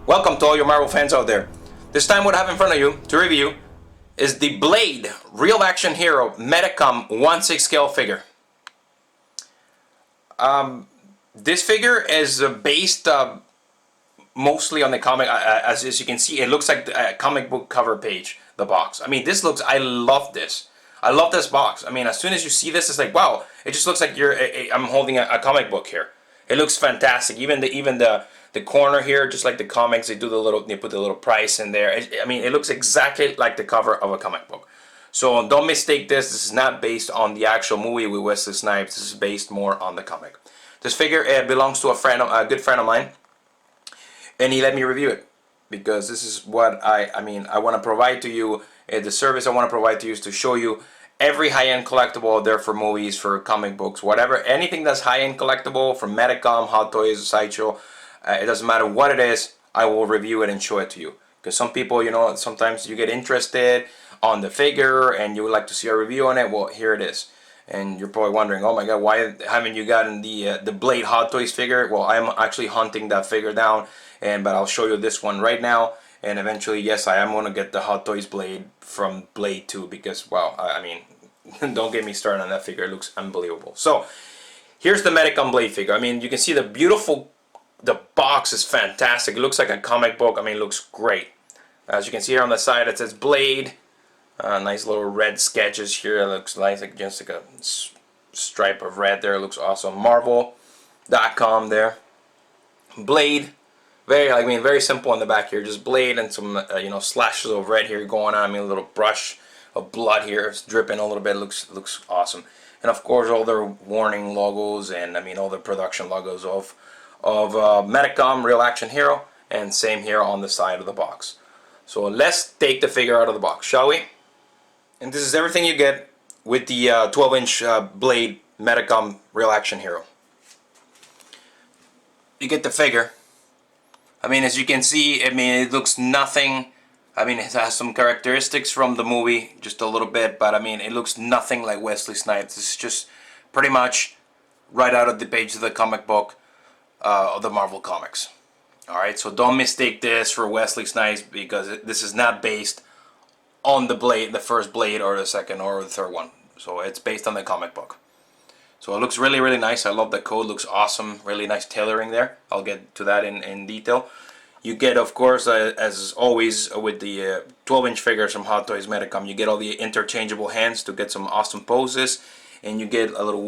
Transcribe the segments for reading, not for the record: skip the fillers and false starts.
Welcome to all your Marvel fans out there. This time what I have in front of you to review is the Blade Real Action Hero MEDICOM 1/6 scale figure. This figure is based mostly on the comic. As you can see, it looks like a comic book cover page, the box. I mean, this looks, I love this. I love this box. I mean, as soon as you see this, it's like, wow, it just looks like I'm holding a comic book here. It looks fantastic. Even the corner here, just like the comics, they put the little price in there. I mean, it looks exactly like the cover of a comic book. So don't mistake this. This is not based on the actual movie with Wesley Snipes. This is based more on the comic. This figure belongs to a good friend of mine, and he let me review it because this is what I want to provide to you. The service I want to provide to you is to show you every high-end collectible out there for movies, for comic books, whatever, anything that's high-end collectible from MEDICOM, Hot Toys, Sideshow. It doesn't matter what it is, I will review it and show it to you. Because some people, you know, sometimes you get interested on the figure and you would like to see a review on it. Well, here it is. And you're probably wondering, oh my god, why haven't you gotten the Blade Hot Toys figure? Well, I'm actually hunting that figure down, but I'll show you this one right now. And eventually, yes, I am going to get the Hot Toys Blade from Blade 2 because, wow, I mean, don't get me started on that figure. It looks unbelievable. So, here's the MEDICOM Blade figure. I mean, you can see the box is fantastic. It looks like a comic book. I mean, it looks great. As you can see here on the side, it says Blade. Nice little red sketches here. It looks nice, like just like a stripe of red there. It looks awesome. Marvel.com there. Blade. Very simple on the back here. Just Blade and some, slashes of red here going on. I mean, a little brush of blood here. It's dripping a little bit. It looks awesome. And of course, all their warning logos and all the production logos of MEDICOM Real Action Hero, and same here on the side of the box. So let's take the figure out of the box, shall we? And this is everything you get with the 12-inch Blade MEDICOM Real Action Hero. You get the figure. I mean, as you can see, I mean, it looks nothing. I mean, it has some characteristics from the movie, just a little bit, but I mean, it looks nothing like Wesley Snipes. It's just pretty much right out of the page of the comic book of the Marvel Comics. Alright, so don't mistake this for Wesley Snipes because this is not based on the Blade, the first Blade, or the second, or the third one. So it's based on the comic book. So it looks really, really nice. I love the code. Looks awesome. Really nice tailoring there. I'll get to that in detail. You get, of course, as always with the 12-inch figures from Hot Toys MEDICOM, you get all the interchangeable hands to get some awesome poses, and you get a little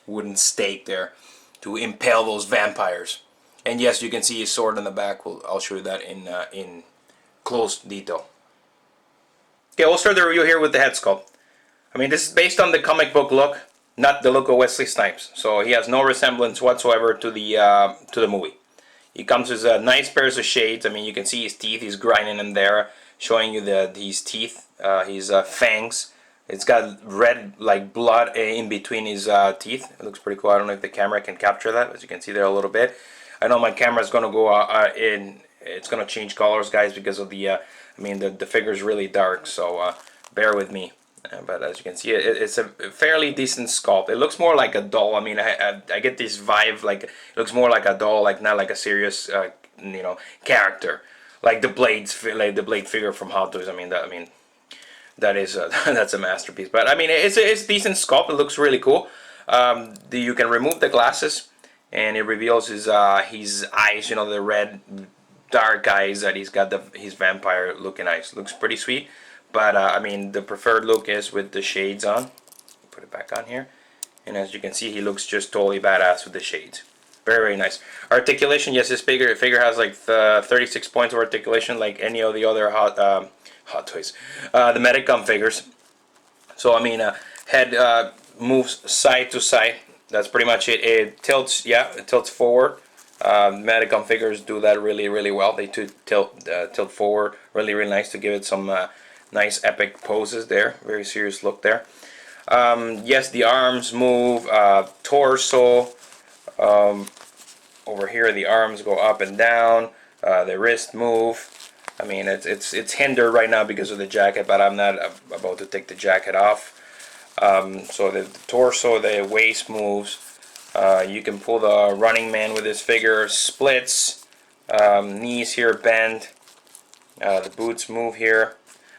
wooden stake there to impale those vampires. And yes, you can see his sword in the back. I'll show you that in close detail. Okay, we'll start the review here with the head sculpt. I mean, this is based on the comic book look, not the look of Wesley Snipes. So he has no resemblance whatsoever to the movie. He comes with a nice pairs of shades. I mean, you can see his teeth. He's grinding them there, showing you his teeth, his fangs. It's got red like blood in between his teeth. It looks pretty cool. I don't know if the camera can capture that, as you can see there a little bit. I know my camera is going to go it's going to change colors, guys, because of the figure is really dark, so bear with me. But as you can see, it's a fairly decent sculpt. It looks more like a doll. I mean, I get this vibe, like it looks more like a doll, like not like a serious character, like the Blade figure from Hot Toys. I mean that is that's a masterpiece. But I mean, it's a decent sculpt. It looks really cool. You can remove the glasses, and it reveals his eyes. You know, the red dark eyes that he's got, his vampire looking eyes. Looks pretty sweet. But I mean, the preferred look is with the shades on. Put it back on here, and as you can see, he looks just totally badass with the shades. Very, very nice. Articulation, yes, this figure has like 36 points of articulation, like any of the other Hot Toys, the MEDICOM figures. So I mean, head moves side to side. That's pretty much it. It tilts forward. MEDICOM figures do that really, really well. They tilt forward, really, really nice to give it some nice epic poses there. Very serious look there. Yes, the arms move, torso. Over here, the arms go up and down. The wrist move. I mean, it's hindered right now because of the jacket, but I'm not about to take the jacket off. So the torso, the waist moves. You can pull the Running Man with his figure, splits. Knees here bend. The boots move here.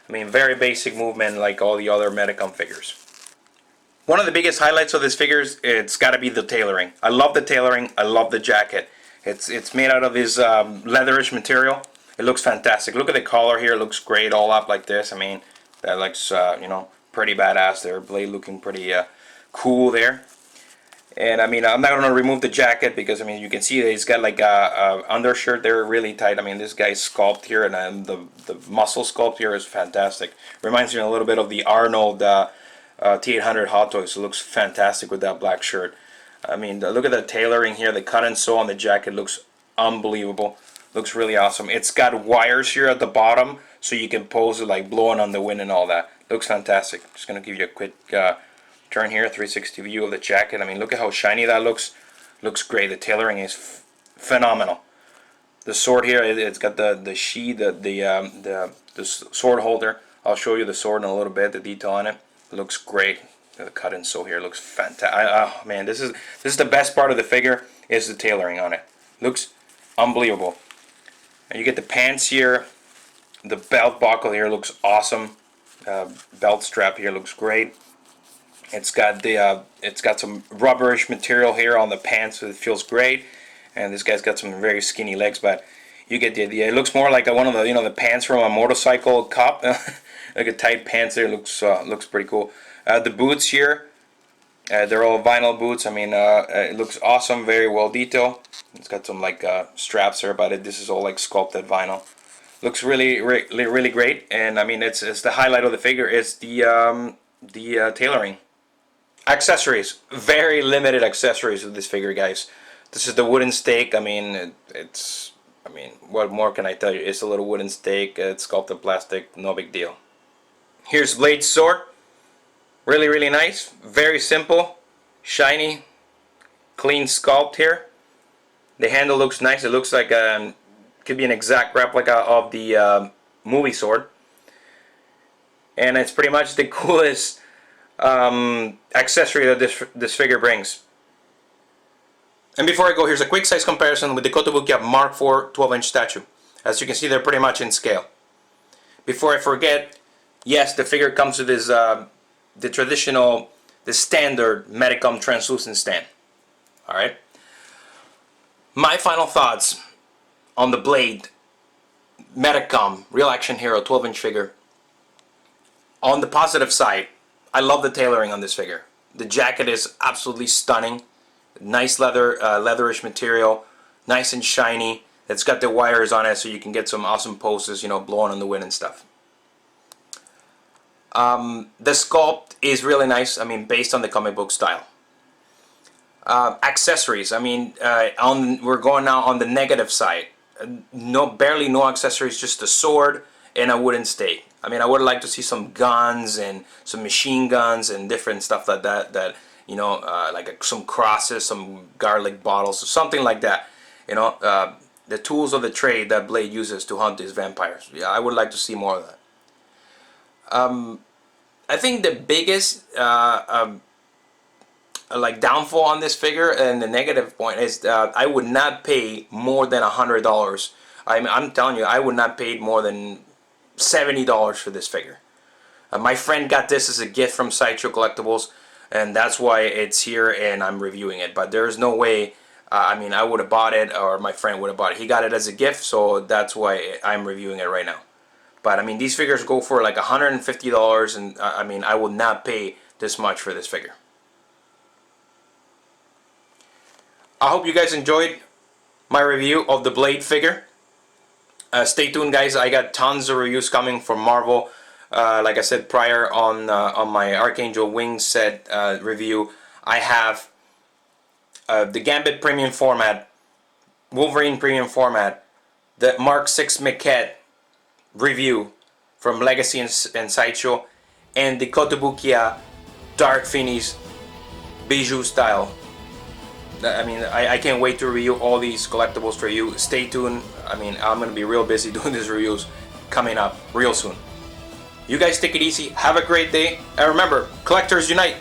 I mean, very basic movement like all the other Medicom figures. One of the biggest highlights of this figure is it's got to be the tailoring. I love the tailoring. I love the jacket. It's made out of this leatherish material. It looks fantastic. Look at the collar here. It looks great all up like this. I mean, that looks you know, pretty badass there. Blade looking pretty cool there. And I mean, I'm not gonna remove the jacket because I mean, you can see that he's got like a undershirt there, really tight. I mean, this guy's sculpt here, and the muscle sculpt here is fantastic. Reminds me a little bit of the Arnold T800 Hot Toys. It looks fantastic with that black shirt. I mean, look at the tailoring here. The cut and sew on the jacket looks unbelievable. Looks really awesome. It's got wires here at the bottom, so you can pose it like blowing on the wind and all that. Looks fantastic. Just gonna give you a quick turn here, 360 view of the jacket. I mean, look at how shiny that looks. Looks great. The tailoring is phenomenal. The sword here, it's got the sheath, the sword holder. I'll show you the sword in a little bit, the detail on it. It looks great. The cut and sew here looks fantastic. Oh man, this is the best part of the figure, is the tailoring on it. Looks unbelievable. And you get the pants here. The belt buckle here looks awesome. Belt strap here looks great. It's got some rubberish material here on the pants, so it feels great. And this guy's got some very skinny legs, but you get the idea. It looks more like one of the the pants from a motorcycle cop. Like a tight pants there. Looks pretty cool. The boots here, they're all vinyl boots. I mean, it looks awesome. Very well detailed. It's got some like straps there, but this is all like sculpted vinyl. Looks really great. And I mean, it's the highlight of the figure. It's the tailoring. Accessories, very limited accessories with this figure, guys. This is the wooden stake. I mean, I mean, what more can I tell you? It's a little wooden stake. It's sculpted plastic. No big deal. Here's Blade's sword. Really nice. Very simple, shiny, clean sculpt here. The handle looks nice. It looks like could be an exact replica of the movie sword. And it's pretty much the coolest accessory that this figure brings. And before I go, here's a quick size comparison with the Kotobukiya Mark IV 12-inch statue. As you can see, they're pretty much in scale. Before I forget, yes, the figure comes with this the standard MEDICOM translucent stand. Alright? My final thoughts on the Blade MEDICOM Real Action Hero 12-inch figure. On the positive side, I love the tailoring on this figure. The jacket is absolutely stunning. Nice leatherish material, nice and shiny. It's got the wires on it, so you can get some awesome poses, you know, blowing on the wind and stuff. The sculpt is really nice. I mean, based on the comic book style. Accessories. I mean, we're going now on the negative side. Barely no accessories, just a sword and a wooden stake. I mean, I would like to see some guns and some machine guns and different stuff like that. You know, like some crosses, some garlic bottles, something like that. You know, the tools of the trade that Blade uses to hunt these vampires. Yeah, I would like to see more of that. I think the biggest like downfall on this figure and the negative point is I would not pay more than $100. I'm telling you, I would not pay more than $70 for this figure. My friend got this as a gift from Sideshow Collectibles, and that's why it's here and I'm reviewing it. But there's no way, I mean, I would have bought it, or my friend would have bought it. He got it as a gift, so that's why I'm reviewing it right now. But I mean, these figures go for like $150, and I mean, I would not pay this much for this figure. I hope you guys enjoyed my review of the Blade figure. Stay tuned, guys. I got tons of reviews coming from Marvel. Like I said prior on my Archangel Wings set review, I have the Gambit Premium Format, Wolverine Premium Format, the Mark VI Maquette review from Legacy and Sideshow, and the Kotobukiya Dark Phoenix Bijou style. I mean, I can't wait to review all these collectibles for you. Stay tuned. I mean, I'm going to be real busy doing these reviews coming up real soon. You guys take it easy. Have a great day. And remember, collectors unite.